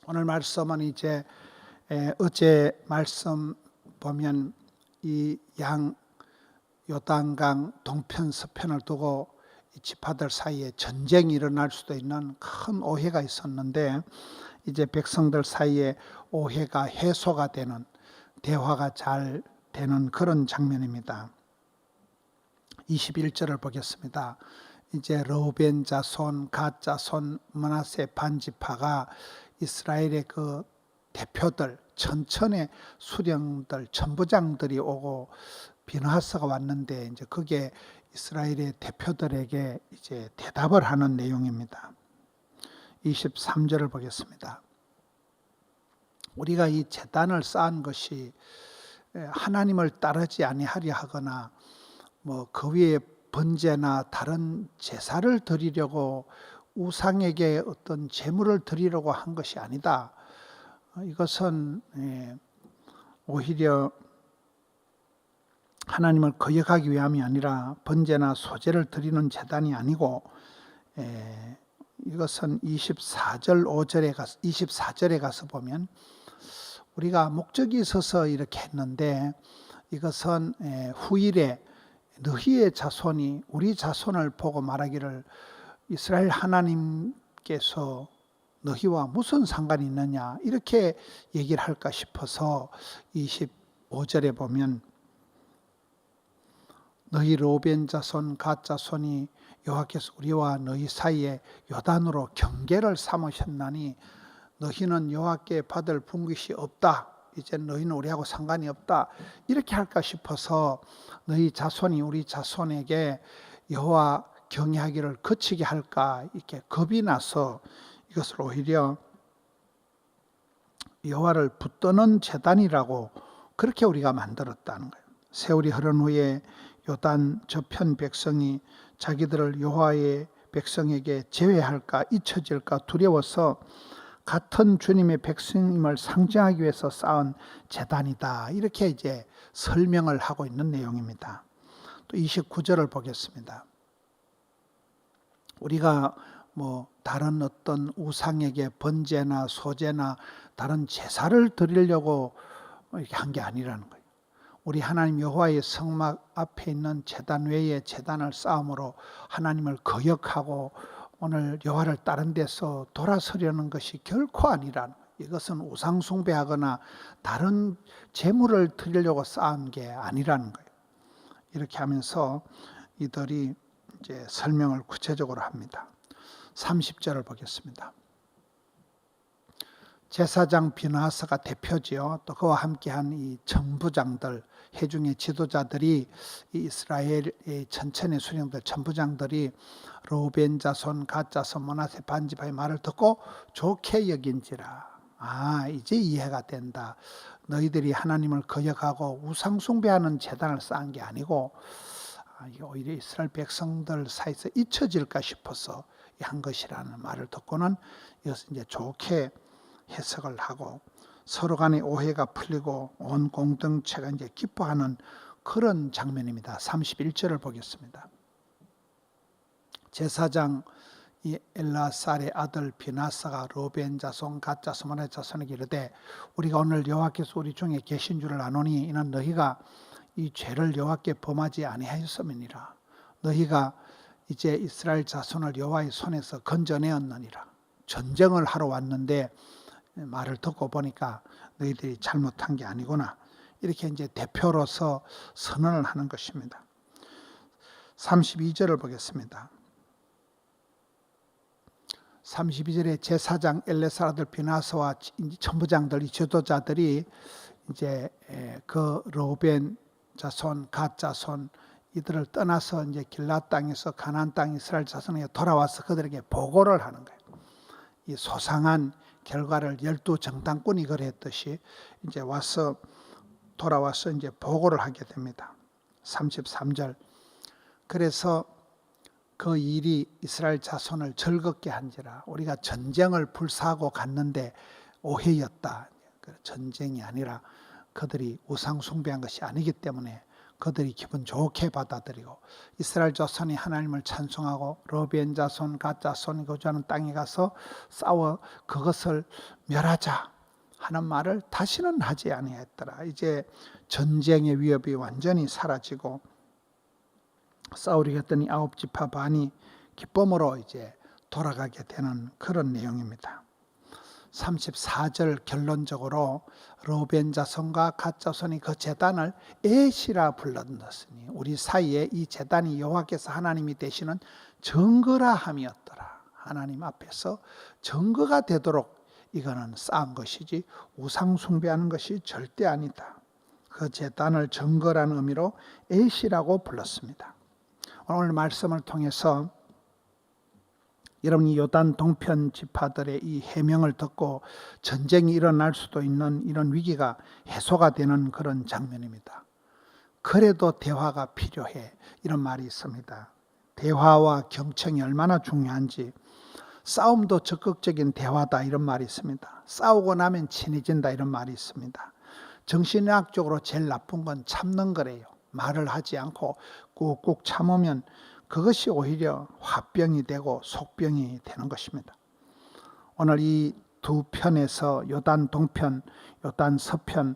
오늘 말씀은 이제 어제 말씀 보면 이 양 요단강 동편 서편을 두고 이 지파들 사이에 전쟁이 일어날 수도 있는 큰 오해가 있었는데, 이제 백성들 사이에 오해가 해소가 되는, 대화가 잘 되는 그런 장면입니다. 21절을 보겠습니다. 이제 르우벤 자손, 갓 자손, 므낫세 반지파가 이스라엘의 그 대표들, 천천의 수령들, 천부장들이 오고 비느하스가 왔는데, 이제 그게 이스라엘의 대표들에게 이제 대답을 하는 내용입니다. 23절을 보겠습니다. 우리가 이 제단을 쌓은 것이 하나님을 따르지 아니하려 하거나 그 위에 번제나 다른 제사를 드리려고, 우상에게 어떤 제물을 드리려고 한 것이 아니다. 이것은 오히려 하나님을 거역하기 위함이 아니라 번제나 소제를 드리는 제단이 아니고, 이것은 24절에 가서 보면 우리가 목적이 있어서 이렇게 했는데, 이것은 후일에 너희의 자손이 우리 자손을 보고 말하기를 이스라엘 하나님께서 너희와 무슨 상관이 있느냐, 이렇게 얘기를 할까 싶어서 25절에 보면 너희 르우벤 자손, 갓 자손이 여호와께서 우리와 너희 사이에 요단으로 경계를 삼으셨나니 너희는 여호와께 받을 분깃이 없다, 이제 너희는 우리하고 상관이 없다, 이렇게 할까 싶어서 너희 자손이 우리 자손에게 여호와 경외하기를 거치게 할까, 이렇게 겁이 나서 이것을 오히려 여호와를 붙드는 제단이라고 그렇게 우리가 만들었다는 거예요. 세월이 흐른 후에 요단 저편 백성이 자기들을 여호와의 백성에게 제외할까, 잊혀질까 두려워서 같은 주님의 백성임을 상징하기 위해서 쌓은 제단이다, 이렇게 이제 설명을 하고 있는 내용입니다. 또 29절을 보겠습니다. 우리가 다른 어떤 우상에게 번제나 소제나 다른 제사를 드리려고 이렇게 한 게 아니라는 거예요. 우리 하나님 여호와의 성막 앞에 있는 제단 외에 제단을 쌓음으로 하나님을 거역하고 오늘 여호와를 다른 데서 돌아서려는 것이 결코 아니라는 거예요. 이것은 우상 숭배하거나 다른 제물을 드리려고 쌓은 게 아니라는 거예요. 이렇게 하면서 이들이 이제 설명을 구체적으로 합니다. 30절을 보겠습니다. 제사장 비느하스가 대표지요. 또 그와 함께한 이 천부장들, 회중의 지도자들이, 이 이스라엘의 천천의 수령들, 천부장들이 르우벤 자손, 갓 자손, 므낫세 반지파의 말을 듣고 좋게 여긴지라. 이제 이해가 된다. 너희들이 하나님을 거역하고 우상 숭배하는 제단을 쌓은 게 아니고 오히려 이스라엘 백성들 사이에서 잊혀질까 싶어서 한 것이라는 말을 듣고는 이것을 이제 좋게 해석을 하고 서로 간의 오해가 풀리고 온 공동체가 이제 기뻐하는 그런 장면입니다. 31절을 보겠습니다. 제사장 이 엘라살의 아들 비나사가 르우벤 자손, 갓 자손, 므낫세 자손에게 이르되 우리가 오늘 여호와께서 우리 중에 계신 줄을 아노니 이는 너희가 이 죄를 여호와께 범하지 아니하였음이니라. 너희가 이제 이스라엘 자손을 여호와의 손에서 건져내었느니라. 전쟁을 하러 왔는데 말을 듣고 보니까 너희들이 잘못한 게 아니구나, 이렇게 이제 대표로서 선언을 하는 것입니다. 32절을 보겠습니다. 32절에 제사장 엘레살 아들 비나스와 천부장들, 이 지도자들이 이제 그 르우벤 자손, 갓 자손 이들을 떠나서 이제 길앗 땅에서 가나안 땅 이스라엘 자손에게 돌아와서 그들에게 보고를 하는 거예요. 이 소상한 결과를 12정당꾼이 그랬듯이 이제 돌아와서 이제 보고를 하게 됩니다. 33절. 그래서 그 일이 이스라엘 자손을 즐겁게 한지라. 우리가 전쟁을 불사하고 갔는데 오해였다. 전쟁이 아니라 그들이 우상 숭배한 것이 아니기 때문에 그들이 기분 좋게 받아들이고 이스라엘 자손이 하나님을 찬송하고 르벤 자손, 갓 자손이 거주하는 땅에 가서 싸워 그것을 멸하자 하는 말을 다시는 하지 아니했더라. 이제 전쟁의 위협이 완전히 사라지고 사울이 했더니 9지파 반이 기쁨으로 이제 돌아가게 되는 그런 내용입니다. 34절 결론적으로 르벤 자손과 갓 자손이 그 제단을 에시라 불렀으니 우리 사이에 이 제단이 여호와께서 하나님이 되시는 증거라 함이었더라. 하나님 앞에서 증거가 되도록 이거는 쌓은 것이지 우상 숭배하는 것이 절대 아니다. 그 제단을 증거라는 의미로 에시라고 불렀습니다. 오늘 말씀을 통해서 여러분이 요단 동편 지파들의 이 해명을 듣고 전쟁이 일어날 수도 있는 이런 위기가 해소가 되는 그런 장면입니다. 그래도 대화가 필요해 이런 말이 있습니다. 대화와 경청이 얼마나 중요한지 싸움도 적극적인 대화다 이런 말이 있습니다. 싸우고 나면 친해진다 이런 말이 있습니다. 정신의학적으로 제일 나쁜 건 참는 거래요. 말을 하지 않고 꾹꾹 참으면 그것이 오히려 화병이 되고 속병이 되는 것입니다. 오늘 이 두 편에서 요단 동편, 요단 서편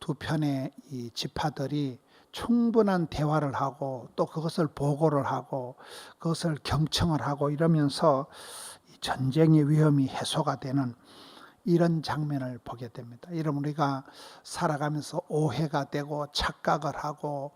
두 편의 이 지파들이 충분한 대화를 하고 또 그것을 보고를 하고 그것을 경청을 하고 이러면서 전쟁의 위험이 해소가 되는 이런 장면을 보게 됩니다. 이러면 우리가 살아가면서 오해가 되고 착각을 하고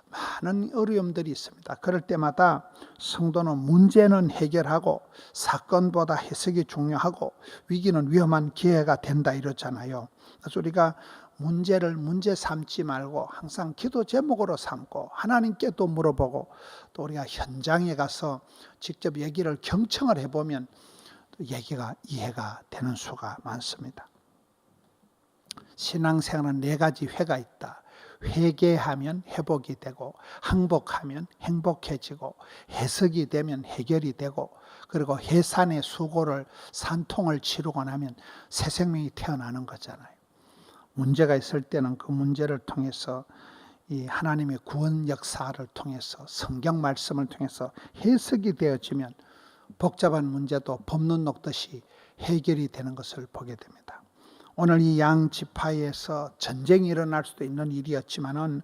많은 어려움들이 있습니다. 그럴 때마다 성도는 문제는 해결하고 사건보다 해석이 중요하고 위기는 위험한 기회가 된다 이러잖아요. 그래서 우리가 문제를 문제 삼지 말고 항상 기도 제목으로 삼고 하나님께 또 물어보고 또 우리가 현장에 가서 직접 얘기를 경청을 해보면 얘기가 이해가 되는 수가 많습니다. 신앙생활은 4가지 회가 있다. 회개하면 회복이 되고 항복하면 행복해지고 해석이 되면 해결이 되고 그리고 해산의 수고를 산통을 치르고 나면 새 생명이 태어나는 거잖아요. 문제가 있을 때는 그 문제를 통해서 이 하나님의 구원 역사를 통해서 성경 말씀을 통해서 해석이 되어지면 복잡한 문제도 법론 녹듯이 해결이 되는 것을 보게 됩니다. 오늘 이 양 지파에서 전쟁이 일어날 수도 있는 일이었지만은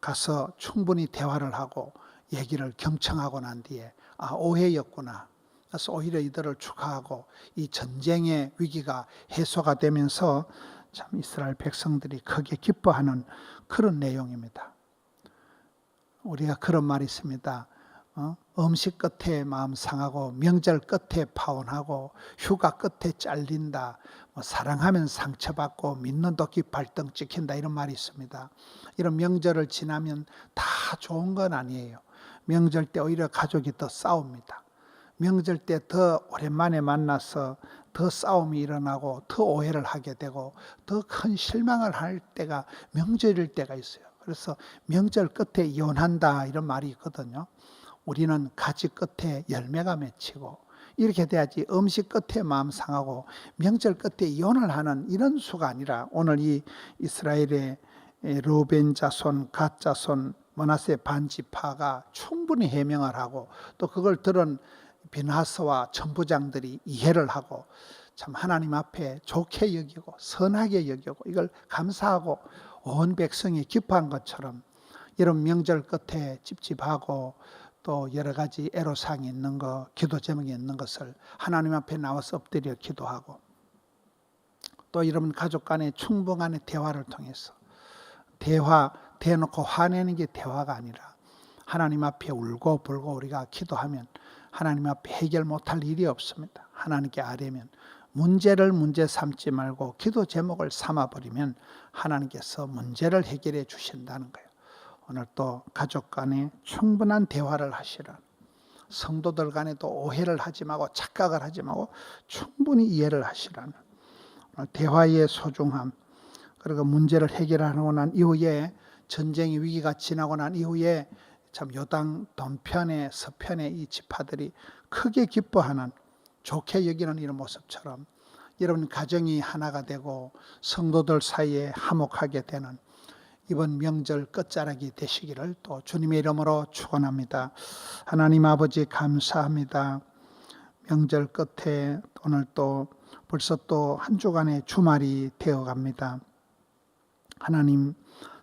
가서 충분히 대화를 하고 얘기를 경청하고 난 뒤에 오해였구나. 그래서 오히려 이들을 축하하고 이 전쟁의 위기가 해소가 되면서 참 이스라엘 백성들이 크게 기뻐하는 그런 내용입니다. 우리가 그런 말이 있습니다. 음식 끝에 마음 상하고 명절 끝에 파혼하고 휴가 끝에 잘린다. 사랑하면 상처받고 믿는 도끼 발등 찍힌다 이런 말이 있습니다. 이런 명절을 지나면 다 좋은 건 아니에요. 명절 때 오히려 가족이 더 싸웁니다. 명절 때 더 오랜만에 만나서 더 싸움이 일어나고 더 오해를 하게 되고 더 큰 실망을 할 때가 명절일 때가 있어요. 그래서 명절 끝에 이혼한다 이런 말이 있거든요. 우리는 가지 끝에 열매가 맺히고 이렇게 돼야지 음식 끝에 마음 상하고 명절 끝에 이혼을 하는 이런 수가 아니라 오늘 이 이스라엘의 르벤 자손, 갓 자손, 므낫세 반지파가 충분히 해명을 하고 또 그걸 들은 비나스와 천부장들이 이해를 하고 참 하나님 앞에 좋게 여기고 선하게 여기고 이걸 감사하고 온 백성이 기뻐한 것처럼 이런 명절 끝에 찝찝하고 또 여러 가지 애로사항이 있는 거, 기도 제목이 있는 것을 하나님 앞에 나와서 엎드려 기도하고 또 여러분 가족 간의 충분한 대화를 통해서 대화 대놓고 화내는 게 대화가 아니라 하나님 앞에 울고 불고 우리가 기도하면 하나님 앞에 해결 못할 일이 없습니다. 하나님께 아뢰면 문제를 문제 삼지 말고 기도 제목을 삼아버리면 하나님께서 문제를 해결해 주신다는 거예요. 오늘 또 가족 간에 충분한 대화를 하시라. 성도들 간에도 오해를 하지 말고 착각을 하지 말고 충분히 이해를 하시라는 대화의 소중함. 그리고 문제를 해결하고 난 이후에 전쟁의 위기가 지나고 난 이후에 참 요단 동편의 서편의 이 지파들이 크게 기뻐하는 좋게 여기는 이런 모습처럼 여러분 가정이 하나가 되고 성도들 사이에 화목하게 되는 이번 명절 끝자락이 되시기를 또 주님의 이름으로 축원합니다. 하나님 아버지 감사합니다. 명절 끝에 오늘 또 벌써 또 한 주간의 주말이 되어갑니다. 하나님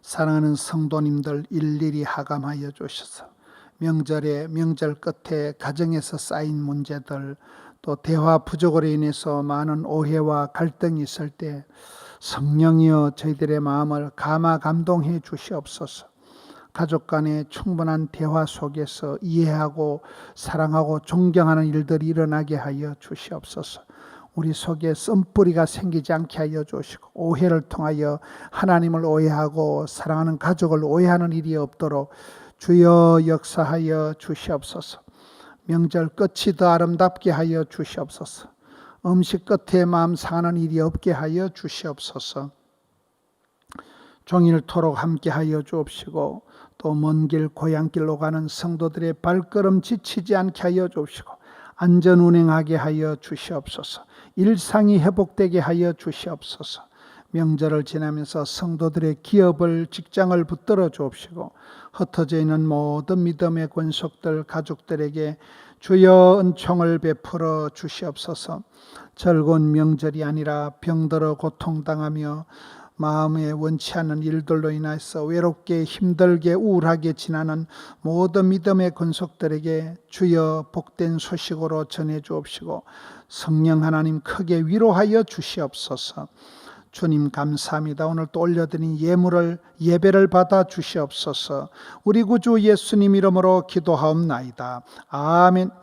사랑하는 성도님들 일일이 하감하여 주셔서 명절 끝에 가정에서 쌓인 문제들 또 대화 부족으로 인해서 많은 오해와 갈등이 있을 때 성령이여 저희들의 마음을 감동해 주시옵소서. 가족 간의 충분한 대화 속에서 이해하고 사랑하고 존경하는 일들이 일어나게 하여 주시옵소서. 우리 속에 씀뿌리가 생기지 않게 하여 주시고 오해를 통하여 하나님을 오해하고 사랑하는 가족을 오해하는 일이 없도록 주여 역사하여 주시옵소서. 명절 끝이 더 아름답게 하여 주시옵소서. 음식 끝에 마음 상하는 일이 없게 하여 주시옵소서. 종일토록 함께 하여 주옵시고 또 먼 길 고향길로 가는 성도들의 발걸음 지치지 않게 하여 주옵시고 안전 운행하게 하여 주시옵소서. 일상이 회복되게 하여 주시옵소서. 명절을 지나면서 성도들의 기업을 직장을 붙들어 주옵시고 흩어져 있는 모든 믿음의 권속들 가족들에게 주여 은총을 베풀어 주시옵소서. 즐거운 명절이 아니라 병들어 고통당하며 마음에 원치 않는 일들로 인해서 외롭게 힘들게 우울하게 지나는 모든 믿음의 권속들에게 주여 복된 소식으로 전해 주옵시고 성령 하나님 크게 위로하여 주시옵소서. 주님 감사합니다. 오늘 또 올려드린 예배를 받아 주시옵소서. 우리 구주 예수님 이름으로 기도하옵나이다. 아멘.